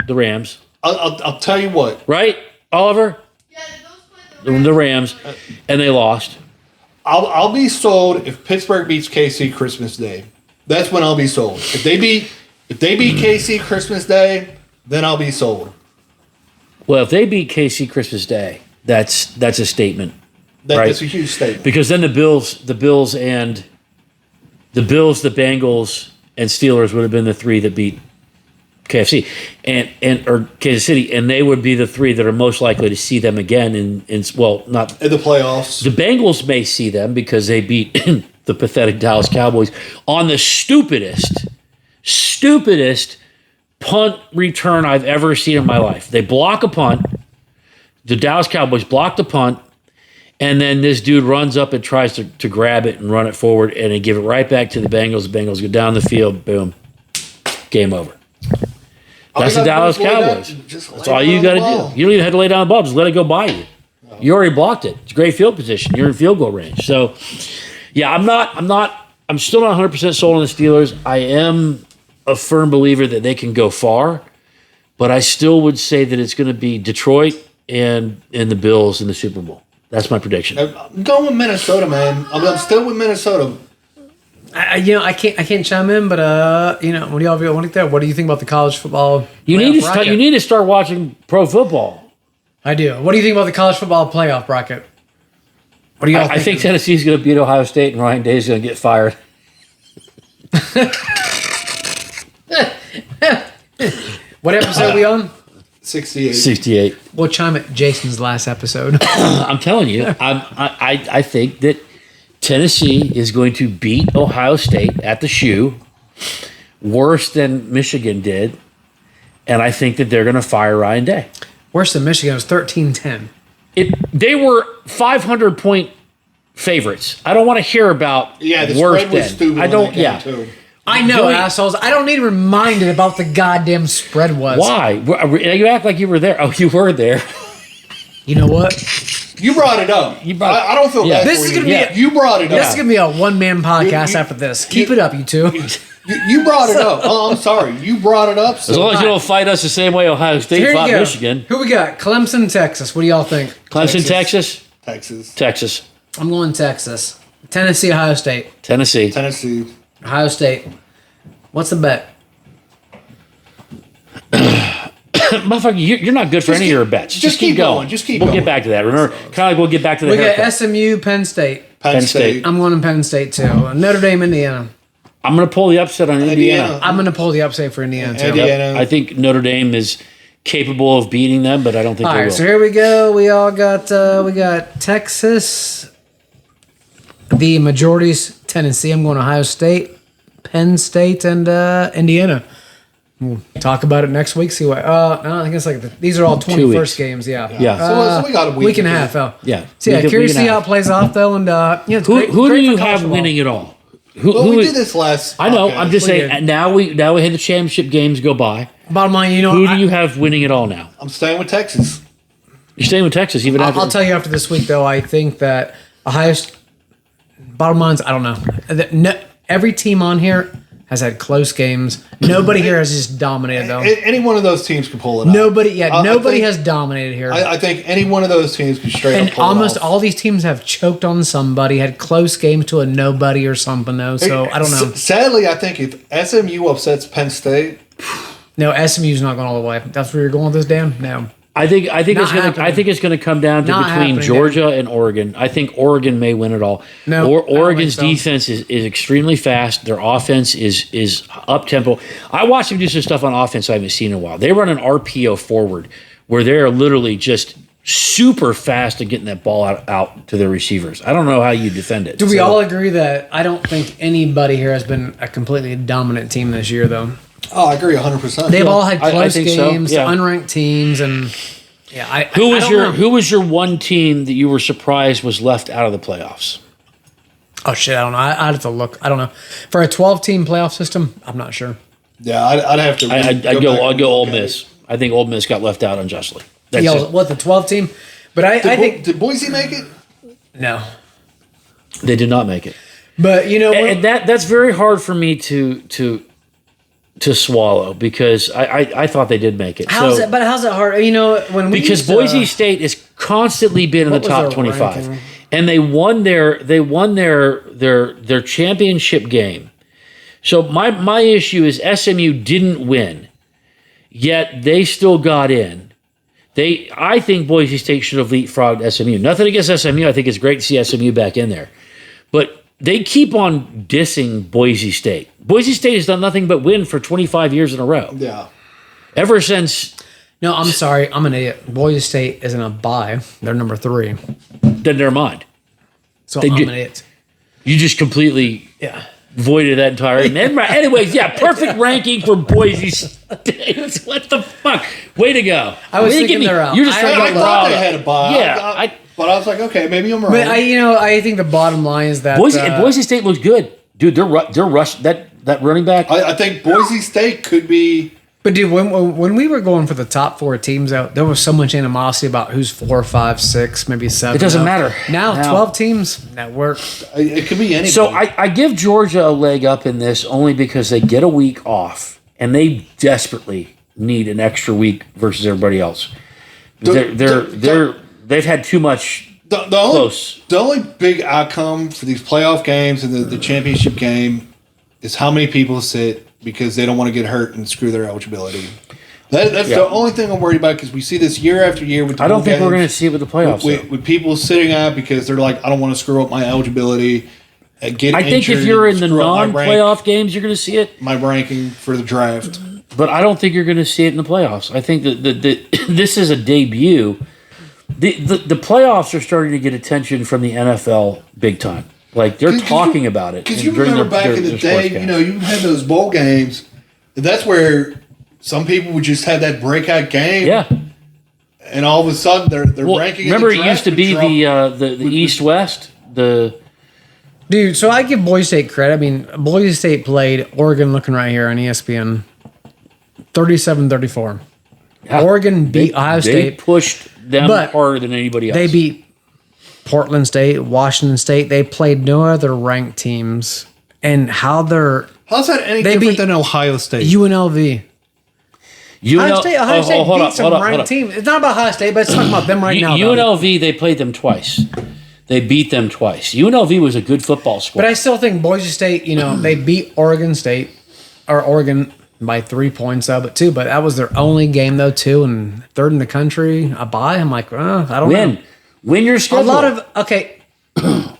Rams. I'll tell you what. Right, Oliver? Yeah, those played The Rams, and they lost. I'll be sold if Pittsburgh beats KC Christmas Day. That's when I'll be sold. If they beat KC Christmas Day, then I'll be sold. Well, if they beat KC Christmas Day, that's a statement. Right. That's a huge statement. Because then the Bills, the Bengals, and Steelers would have been the 3 that beat KFC or Kansas City, and they would be the 3 that are most likely to see them again not in the playoffs. the Bengals may see them because they beat the pathetic Dallas Cowboys on the stupidest punt return I've ever seen in my life. They block a punt. The Dallas Cowboys block the punt, and then this dude runs up and tries to grab it and run it forward, and they give it right back to the Bengals. The Bengals go down the field, boom, game over. That's the Dallas Cowboys. That's all you got to do. You don't even have to lay down the ball. Just let it go by you. You already blocked it. It's a great field position. You're in field goal range. So, yeah, I'm still not 100% sold on the Steelers. I am a firm believer that they can go far, but I still would say that it's going to be Detroit and the Bills in the Super Bowl. That's my prediction. I'm going with Minnesota, man. I'm still with Minnesota. I can't chime in, but what do y'all want to think? What do you think about the college football? You need playoff to start watching pro football. I do. What do you think about the college football playoff bracket? What do y'all I think Tennessee's going to beat Ohio State, and Ryan Day's going to get fired. What episode are we on? 68. We'll chime at Jason's last episode. I'm telling you, I think that Tennessee is going to beat Ohio State at the shoe worse than Michigan did, and I think that they're going to fire Ryan Day. Worse than Michigan was 13-10. They were 500-point favorites. I don't want to hear about The worse spread was than. stupid. I don't. When that came, Yeah. too. I know, assholes. I don't need reminded about the goddamn spread was. Why? You act like you were there. Oh, you were there. You know what? You brought it up. I don't feel bad. This for is you. gonna be You brought it up. This is gonna be a one-man podcast after this. Keep it up, you two. You brought it up. Oh, I'm sorry. You brought it up. So. As long as you don't fight us the same way Ohio State Here you fought go. Michigan. Who we got? Clemson, Texas. What do y'all think? Clemson, Texas. Texas. I'm going Texas. Tennessee, Ohio State. Tennessee. Ohio State. What's the bet? Motherfucker, you're not good for any of your bets. Just keep going. We'll get back to that. Remember, kind of like we'll get back to the We haircut. got SMU, Penn State. Penn State. I'm going to Penn State too. Notre Dame, Indiana. I'm going to pull the upset on Indiana. I'm going to pull the upset for Indiana too. Indiana. I think Notre Dame is capable of beating them, but I don't think All they right, will. so here we go. We all got we got Texas. The majority's Tennessee. I'm going Ohio State, Penn State, and Indiana. We'll talk about it next week. See what? I think it's like these are all 2 weeks. 21st games. Yeah. So we got a week and a half. Oh. Yeah. So yeah, curious to see how it plays off though. And it's Who great, do great you for college have football. winning it all? Well, we did this last. I know. podcast. I'm just We saying. did. Now we had the championship games go by. Bottom line, Who do you have winning it all now? I'm staying with Texas. You're staying with Texas, even after. I'll tell you after this week though. I think that bottom line's I don't know. Every team on here has had close games. Nobody here has just dominated though. Any one of those teams can pull it off. Nobody I has dominated here. I think any one of those teams can straight And up pull almost it off. all these teams have choked on somebody, had close games to a nobody or something though. So I don't know. Sadly, I think if SMU upsets Penn State, No, SMU's not going all the way. That's where you're going with this, Dan? No. I think happening. it's gonna come down to Not between happening, Georgia and Oregon. I think Oregon may win it all. No, I don't Oregon's think so. defense is extremely fast. Their offense is up tempo. I watched them do some stuff on offense I haven't seen in a while. They run an RPO forward where they're literally just super fast at getting that ball out to their receivers. I don't know how you defend it. Do we all agree that I don't think anybody here has been a completely dominant team this year, though? oh, I agree 100%. They've all had I close think so, games, yeah. unranked teams, and yeah. Who was don't know. who was your one team that you were surprised was left out of the playoffs? Oh shit, I don't know. I'd have to look. I don't know. For a 12-team playoff system, I'm not sure. Yeah, I'd have to. I'd back go and Ole look at Miss. it. I think Ole Miss got left out unjustly. That's Yeah, just- what the 12-team? But I think Did Boise make it? no. they did not make it. But you know, And that's very hard for me to swallow because I thought they did make it. how's it? But how's it hard? You know, when we Because used to- Boise State has constantly been in the What was top their 25, ranking? and they won their championship game. So my issue is SMU didn't win, yet they still got in. I think Boise State should have leapfrogged SMU. Nothing against SMU. I think it's great to see SMU back in there, but they keep on dissing Boise State. Boise State has done nothing but win for 25 years in a row. Yeah. Ever since, No, I'm sorry. I'm an idiot. Boise State isn't a bye. They're number 3. then never mind. So They I'm did- an idiot. You just completely Yeah. voided that entire. Anyways, yeah, perfect ranking for Boise State. What the fuck? Way to go! I was Way to thinking they're out. You're just I trying I to thought rob. they had a bye. Yeah, but I was like, okay, maybe I'm wrong. But I think the bottom line is that Boise State looks good, dude. They're rush that running back. I think Boise State could be. But dude, when we were going for the top 4 teams out, there was so much animosity about who's 4, 5, 6, maybe 7. It doesn't now. matter. Now Now. 12 teams. That work. It could be anybody. So I give Georgia a leg up in this only because they get a week off and they desperately need an extra week versus everybody else. They've had too much. The only big outcome for these playoff games and the championship game is how many people sit because they don't want to get hurt and screw their eligibility. That's the only thing I'm worried about because we see this year after year with the I don't think we're going to games see it with the playoffs. though. with people sitting out because they're like, I don't want to screw up my eligibility. I think if you're in the non-playoff games, you're going to see it. my ranking for the draft. But I don't think you're going to see it in the playoffs. I think that this is a debut. The playoffs are starting to get attention from the NFL big time. Like they're talking about it. Because you during remember back in the day, sportscasts. you had those bowl games. And that's where some people would just have that breakout game. Yeah. And all of a sudden they're Well, ranking. remember, in the it used to draft be would the East West. Dude, so I give Boise State credit. I mean, Boise State played Oregon, looking right here on ESPN, 37-34. Oregon beat Ohio They State. pushed them But harder than anybody else. They beat Portland State, Washington State. They played no other ranked teams. And how they're How's that any They different beat than Ohio State? UNLV. Ohio State hold beat some ranked team. It's not about Ohio State, but it's talking about them right now. UNLV, they played them twice. They beat them twice. UNLV was a good football squad. But I still think Boise State, they beat Oregon State, or Oregon by 3 points, but that was their only game, though, too, and third in the country, a bye. I'm like, I don't know. Win your schedule.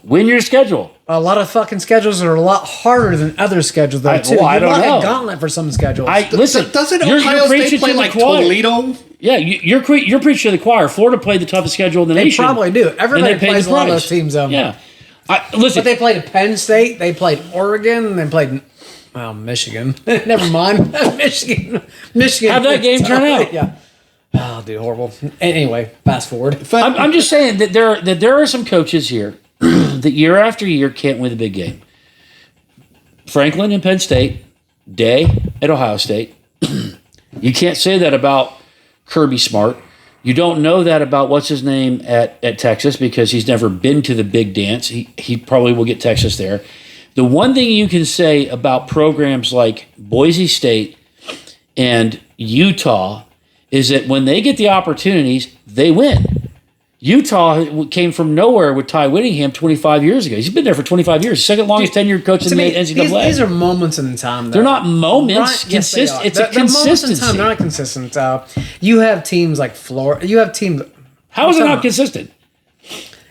Win your schedule. A lot of fucking schedules are a lot harder than other schedules, though, too. I don't know. A gauntlet for some schedules. Listen, doesn't Ohio State play like Toledo? Yeah, you're preaching to the choir. Florida played the toughest schedule in the They nation. probably do. Everybody plays a lot of those teams, though. Yeah. Listen, but they played Penn State, they played Oregon, they played Michigan. Never mind. Michigan. How'd that game turn out? Yeah. Oh, dude, horrible. Anyway, fast forward. I'm just saying that there are some coaches here that year after year can't win the big game. Franklin and Penn State, Day at Ohio State. You can't say that about Kirby Smart. You don't know that about what's his name at Texas because he's never been to the big dance. He probably will get Texas there. The one thing you can say about programs like Boise State and Utah is that when they get the opportunities, they win. Utah came from nowhere with Ty Whittingham 25 years ago. He's been there for 25 years. Second longest tenured coach in the NCAA. These are moments in time. They're not moments. Yes, they are. It's a consistency. Moments in time. They're not consistent. You have teams like Florida. You have teams. How is it not consistent?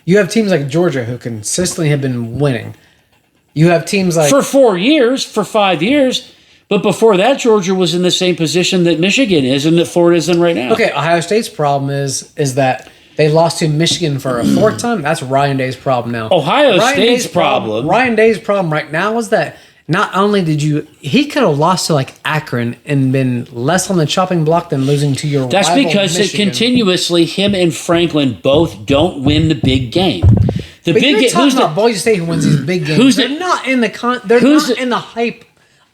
You have teams like Georgia who consistently have been winning. You have teams like... For 4 years, for 5 years. But before that, Georgia was in the same position that Michigan is and that Florida is in right now. Okay, Ohio State's problem is that they lost to Michigan for a fourth time. That's Ryan Day's problem now. Ohio State's problem. Ryan Day's problem right now is that not only he could have lost to like Akron and been less on the chopping block than losing to your That's rival because Michigan. Continuously, him and Franklin both don't win the big game. But you're talking about Boise State who wins these big games. They're not in the hype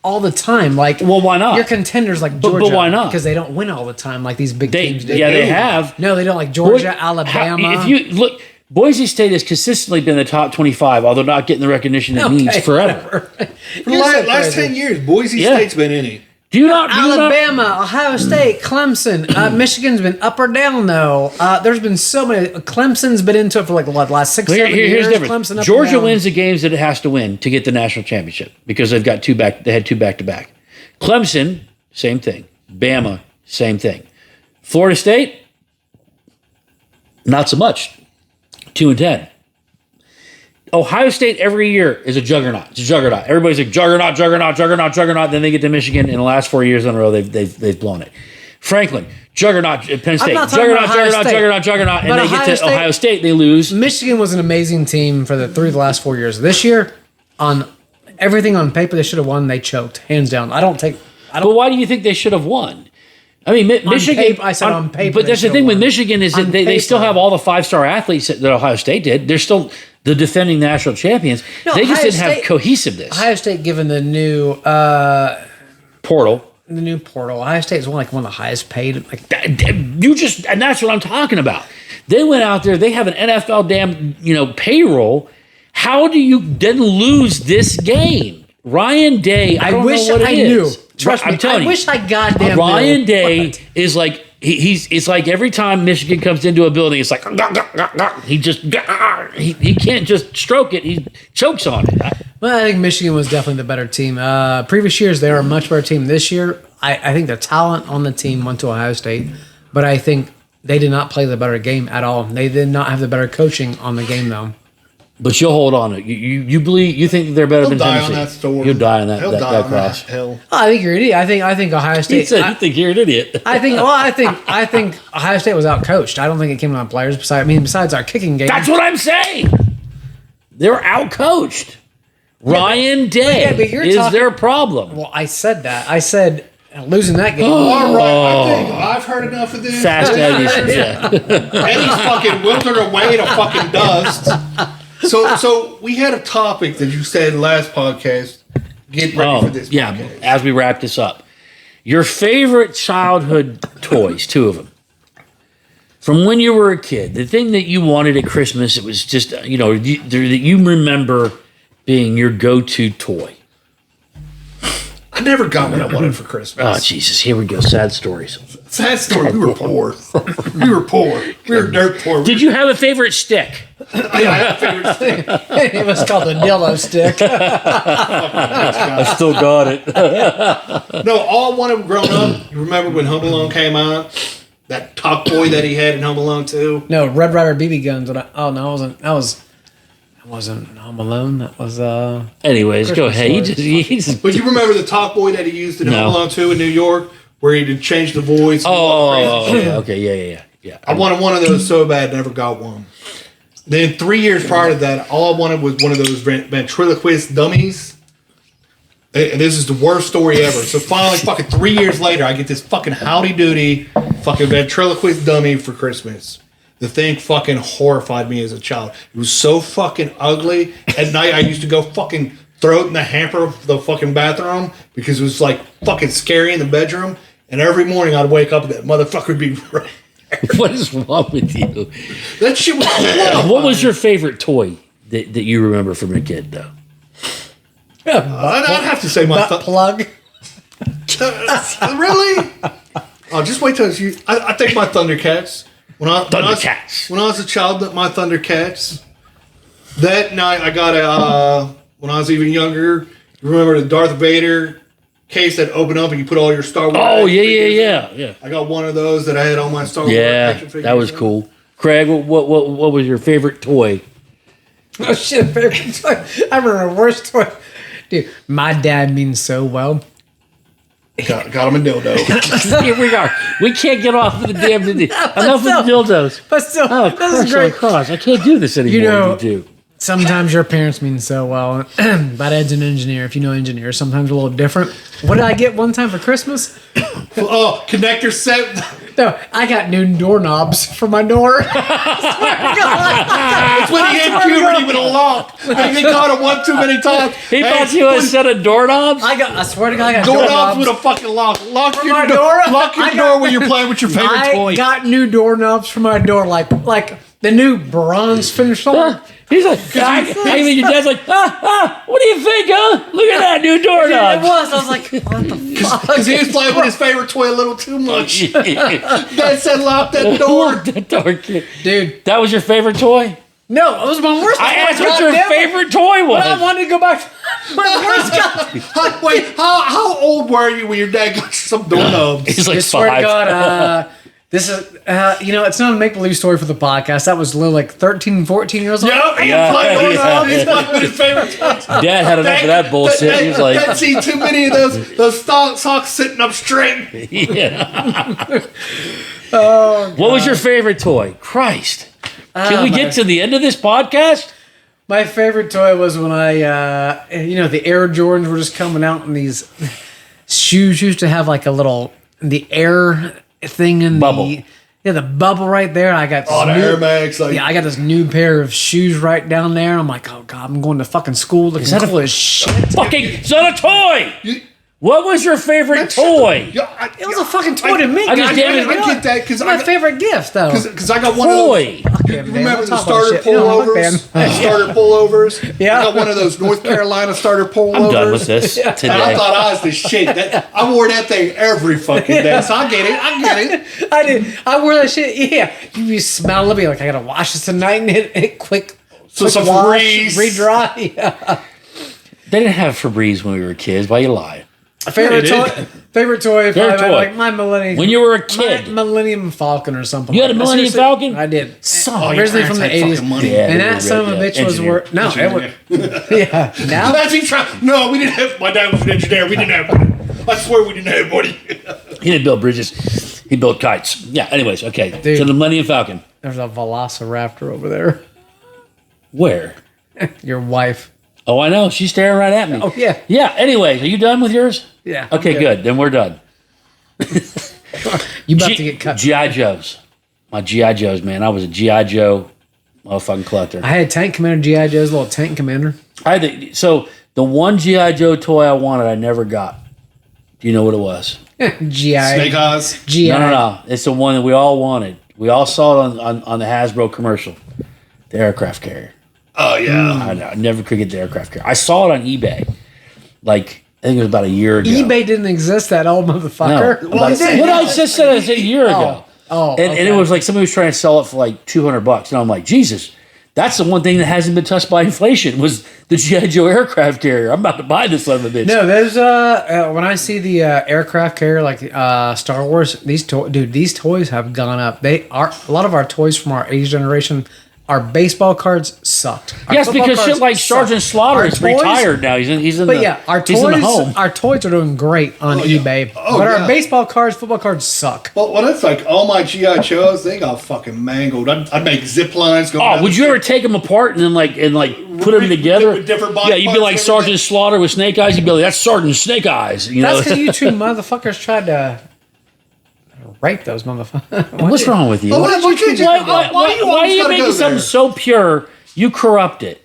all the time. Like, well, why not? Your contenders like Georgia. But why not? Because they don't win all the time like these big teams do. Yeah, they have. No, they don't. Like Georgia, Alabama. If you look, Boise State has consistently been in the top 25, although not getting the recognition it needs forever. For the last 10 years, Boise State's been in it. Alabama, Ohio State, Clemson, Michigan's been up or down though. There's been so many. Clemson's been into it for like the last 6-7 years. Here's the difference. Clemson Georgia wins the games that it has to win to get the national championship because they've got They had two back to back. Clemson, same thing. Bama, same thing. Florida State, not so much. 2-10. Ohio State every year is a juggernaut. It's a juggernaut. Everybody's like juggernaut. Then they get to Michigan. In the last 4 years in a row, they've blown it. Franklin, juggernaut. Penn State, juggernaut. And they get to Ohio State, they lose. Michigan was an amazing team for the last 4 years. This year, on everything on paper, they should have won. They choked hands down. But why do you think they should have won? I mean, Michigan. I said on paper. But that's the thing with Michigan is that they still have all the 5-star athletes that Ohio State did. They're still the defending national champions. No, they just didn't have cohesiveness. Ohio State, given the new portal. The new portal. Ohio State is one of the highest paid. And that's what I'm talking about. They went out there. They have an NFL payroll. How do you then lose this game? Ryan Day. I wish I knew. Trust me. I wish I goddamn knew. Ryan Day is like it's like every time Michigan comes into a building, it's like he can't just stroke it. He chokes on it. Well, I think Michigan was definitely the better team. Previous years, they were a much better team. This year, I think the talent on the team went to Ohio State, but I think they did not play the better game at all. They did not have the better coaching on the game, though. But you'll hold on. You believe you think they're better than Tennessee. Die on that storm. You'll die on that cross. Hell. I think you're an idiot. I think Ohio State. You think you're an idiot. I think Ohio State was outcoached. I don't think it came on players. Besides our kicking game. That's what I'm saying. They were outcoached. Ryan Day is their problem. Well, I said that. I said losing that game. All right, I think I've heard enough of this. Fast Eddie's. Eddie's fucking wilted away to fucking dust. So we had a topic that you said last podcast. Get ready for this. Yeah, podcast. as we wrap this up, your favorite childhood toys, 2 of them, from when you were a kid. The thing that you wanted at Christmas, it was just that you remember being your go-to toy. I never got what I wanted for Christmas. Oh, Jesus. Here we go. Sad stories. Sad story. We were poor. We were dirt poor. Did you have a favorite stick? I had a favorite thing. It was called a dildo stick. I still got it. No, all I wanted growing up, you remember when Home Alone came out? That top boy that he had in Home Alone 2? No, Red Ryder BB guns. Oh no, I wasn't. That wasn't Home Alone. That was Anyways, go ahead. Christmas You just But you remember the top boy that he used in Home Alone 2 in New York? Where he did change the voice? okay. Yeah. I wanted one of those so bad, never got one. Then 3 years prior to that, all I wanted was one of those ventriloquist dummies. And this is the worst story ever. So finally, fucking 3 years later, I get this fucking howdy doody fucking ventriloquist dummy for Christmas. The thing fucking horrified me as a child. It was so fucking ugly. At night, I used to go fucking throw it in the hamper of the fucking bathroom because it was like fucking scary in the bedroom. And every morning I'd wake up and that motherfucker would be right. What is wrong with you? That shit was horrible. What was your favorite toy that you remember from a kid, though? I'd have to say my plug. Really? Oh, just wait till you. I think my Thundercats. When I was a child, my Thundercats. That night I got when I was even younger. You remember the Darth Vader case that opened up and you put all your Star Wars? Oh yeah. I got one of those that I had all my Star Wars. Yeah, that was cool. Craig, what was your favorite toy? Oh shit! Favorite toy. I remember worst toy. Dude, my dad means so well. Got him a dildo. Here we are. We can't get off of the damn enough with the dildos. But still, Oh, this is great. cross. I can't do this anymore. You know, do. Sometimes your parents mean so well. My dad's an engineer. If you know engineers, sometimes a little different. What did I get one time for Christmas? Oh, connector set. No, I got new doorknobs for my door. It's when he hit puberty with a lock. And he caught it one too many times. He bought you a set of doorknobs? I swear to God, I got doorknobs with a fucking lock. Lock your my door. door? Lock your door when you're playing with your favorite toy. I got new doorknobs for my door, like the new bronze finish on. He's like, I mean, your dad's like, what do you think, huh? Look at that new doorknob. It was. I was like, what the fuck? Because he was playing with his favorite toy a little too much. Dad said, lock that door. That door, Dude. That was your favorite toy? No, it was my worst. I asked what your favorite toy was. But I wanted to go back to my worst guy. Wait, how old were you when your dad got some doorknobs? He's like I swear to 5. God, this is, it's not a make-believe story for the podcast. That was little, like 13, 14 years old. Yep, he played doorknobs. He's playing with his favorite toys. Dad had enough of that bullshit. He was like, Dad see too many of those socks sitting up straight. yeah. What was your favorite toy? Christ. Can we get to the end of this podcast? My favorite toy was when the Air Jordans were just coming out, and these shoes used to have like the air thing in Bubble. the bubble right there. I got Oh, the Air Max. Like, I got this new pair of shoes right down there. I'm like, oh God, I'm going to fucking school looking that cool as shit. Fucking, it's not a toy. What was your favorite toy? It was a fucking toy to me. I just damn it. I get that because my favorite gift though. Because I got one of those. Toy. Yeah, man, Remember we'll the talk about starter shit. You know, I'm a pullovers? fan. The starter pullovers? Yeah. I got one of those North Carolina starter pullovers. I'm done with this And I today. thought I was the shit. I wore that thing every fucking day. So I get it. I did. I wore that shit. Yeah, you be smelling me like I gotta wash this tonight and it quick. So quick some wash, Febreze. re-dry. Yeah. They didn't have Febreze when we were kids. Why you lie? Favorite Yeah, toy. Favorite toy. Favorite Probably toy. like my Millennium. When you were a kid. my Millennium Falcon or something. You had a like that. Millennium Seriously, Falcon? I did. Son, Originally from the parents had 80s. fucking money. Yeah, and they that were son of a red, bitch was engineer. worth. No, it was. Yeah. Now. That's he trying. No, we didn't have. My dad was an engineer. We didn't have money. I swear we didn't have money. He didn't build bridges. He built kites. Yeah, anyways, okay. Dude. So the Millennium Falcon. There's a Velociraptor over there. Where? Your wife. Oh, I know. She's staring right at me. Oh yeah. Yeah, anyways, are you done with yours? Yeah. I'm Okay, good. Then we're done. You about to get cut. G.I. Joes. My G.I. Joes, man. I was a G.I. Joe motherfucking collector. I had Tank Commander G.I. Joe's little Tank Commander. So the one G.I. Joe toy I wanted, I never got. Do you know what it was? G.I. Snake Eyes. G.I. No. It's the one that we all wanted. We all saw it on the Hasbro commercial. The aircraft carrier. Oh yeah. I know. I never could get the aircraft carrier. I saw it on eBay. Like I think it was about a year ago. eBay didn't exist, that old motherfucker. No, Well, about, it did. what I just said is a year ago. And okay. it was like somebody was trying to sell it for like $200. And I'm like, Jesus, that's the one thing that hasn't been touched by inflation was the G.I. Joe aircraft carrier. I'm about to buy this son of a bitch. No, there's when I see the aircraft carrier like Star Wars, these toys have gone up. They are a lot of our toys from our age generation. Our baseball cards sucked. Our Yes, football because shit cards like Sergeant sucked. Slaughter Our is toys- retired now. He's in But the, yeah, our he's in the toys, home. our toys are doing great on eBay. Oh, but yeah. our baseball cards, football cards suck. Well, that's like all my GI Joes. They got fucking mangled. I'd make zip lines. Go Oh, down would the you street. ever take them apart and then put them together? With different body Yeah, you'd be parts like and Sergeant everything? Slaughter with snake eyes. You'd be like, that's Sergeant Snake Eyes. You know, That's because you two motherfuckers tried to rape those motherfuckers. what's wrong with you? Oh, why can't you- Why why you are always you gotta making go something there? so pure? You corrupt it.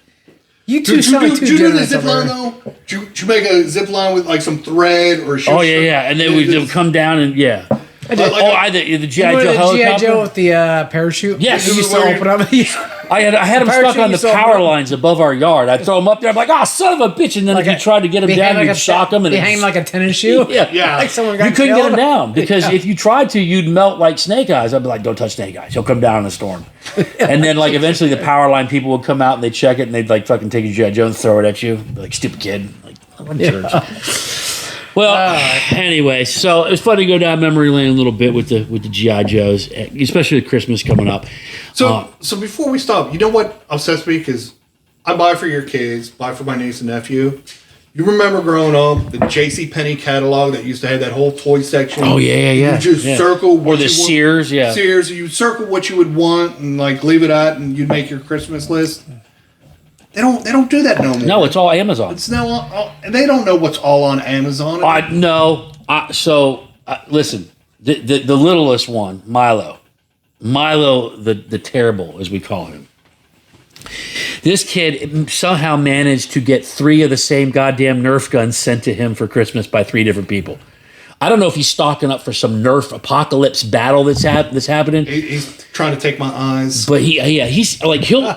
You two Did you, sound like do, two did you do the degenerates zip over line there. though? Did you make a zip line with like some thread or? Oh yeah, and they would come down and yeah. I did. The GI You Joe know the G.I. helicopter. Joe with the parachute? Yes. You used to open up. I had them stuck Parachute on the you saw power them. lines above our yard. I'd throw them up there. I'm like, oh, son of a bitch! And then if you tried to get them down, you'd shock them. And They hang like a tennis shoe. yeah. Yeah. Like someone got You couldn't get killed. him down because if you tried to, you'd melt like Snake Eyes. I'd be like, "Don't touch Snake Eyes; he'll come down in a storm." And then, like, eventually, the power line people would come out and they'd check it and they'd like fucking take your G.I. Joe and throw it at you, be like, "Stupid kid!" Like, I'm in church. Well, anyway, so it was fun to go down memory lane a little bit with the GI Joes, especially with Christmas coming up. So before we stop, you know what obsessed me? Because I buy for your kids, buy for my niece and nephew. You remember growing up the J.C. Penney catalog that used to have that whole toy section? Oh yeah. You just circle or what the you want. Sears, yeah. Sears. You circle what you would want and like leave it at, and you'd make your Christmas list. They don't do that no more. No, it's all Amazon. It's now, and they don't know what's all on Amazon. Listen, the littlest one, Milo, the terrible, as we call him. This kid somehow managed to get 3 of the same goddamn Nerf guns sent to him for Christmas by 3 different people. I don't know if he's stocking up for some Nerf apocalypse battle that's happening. He's trying to take my eyes. But he's like he'll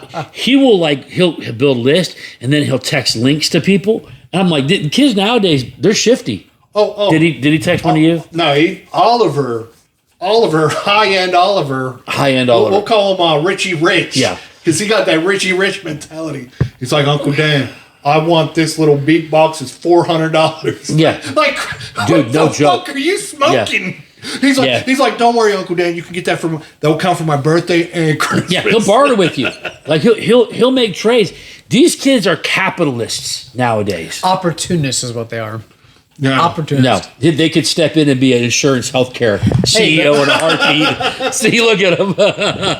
build a list and then he'll text links to people. And I'm like, kids nowadays, they're shifty. Oh. Did he text one to you? No, Oliver, high-end Oliver. High-end Oliver. We'll call him Richie Rich. Yeah. Because he got that Richie Rich mentality. He's like, Uncle Dan, I want this little beatbox. It's $400. Yeah. Like, Dude, what no the joke. fuck are you smoking? Yeah. He's like, don't worry, Uncle Dan. You can get that that'll count for my birthday and Christmas. Yeah, he'll barter with you. Like he'll make trades. These kids are capitalists nowadays. Opportunists is what they are. Yeah. No, Opportunists. they could step in and be an insurance healthcare CEO in a heartbeat. See, look at him.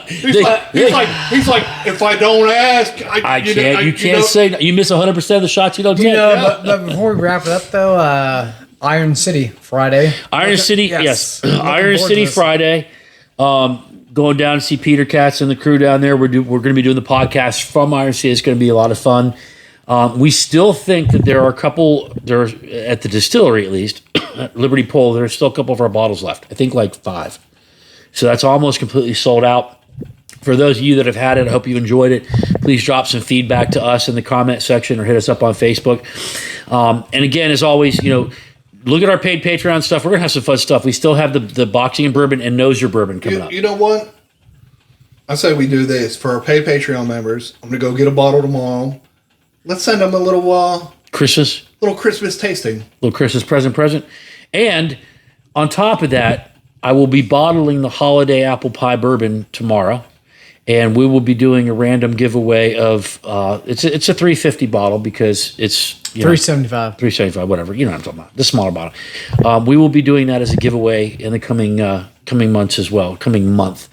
He's like, if I don't ask, I can't. You can't say no. You miss 100% of the shots you don't take. But before we wrap it up, though, Iron City Friday. Iron City, yes. Looking Iron forward City to this. Friday. Going down to see Peter Katz and the crew down there. We're going to be doing the podcast from Iron City. It's going to be a lot of fun. We still think that there are at the distillery at least, at Liberty Pole, there's still a couple of our bottles left. I think like 5. So that's almost completely sold out. For those of you that have had it, I hope you enjoyed it. Please drop some feedback to us in the comment section or hit us up on Facebook. And again, as always, look at our paid Patreon stuff. We're going to have some fun stuff. We still have the boxing and bourbon and nose your bourbon coming up. You know what? I say we do this for our paid Patreon members. I'm gonna go get a bottle tomorrow. Let's send them a little Christmas tasting. Little Christmas present. And on top of that, I will be bottling the holiday apple pie bourbon tomorrow. And we will be doing a random giveaway of it's a $3.50 bottle because it's $3.75. $3.75, whatever. You know what I'm talking about. The smaller bottle. We will be doing that as a giveaway in the coming months as well. Coming month.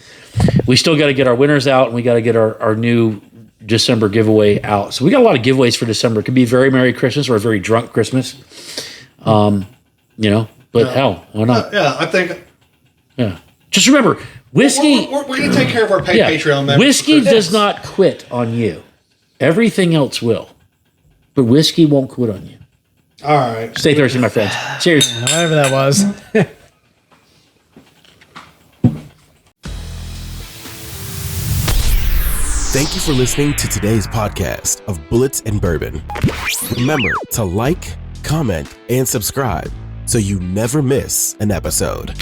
We still got to get our winners out, and we got to get our new December giveaway out. So we got a lot of giveaways for December. It could be a very Merry Christmas or a very drunk Christmas. But hell, why not? Yeah, I think. Yeah. Just remember, whiskey. We're going to take care of our paid Patreon members. Whiskey does not quit on you. Everything else will. But whiskey won't quit on you. All right. Stay thirsty, my friends. Cheers. Whatever that was. Thank you for listening to today's podcast of Bullits and Bourbon. Remember to like, comment, and subscribe so you never miss an episode.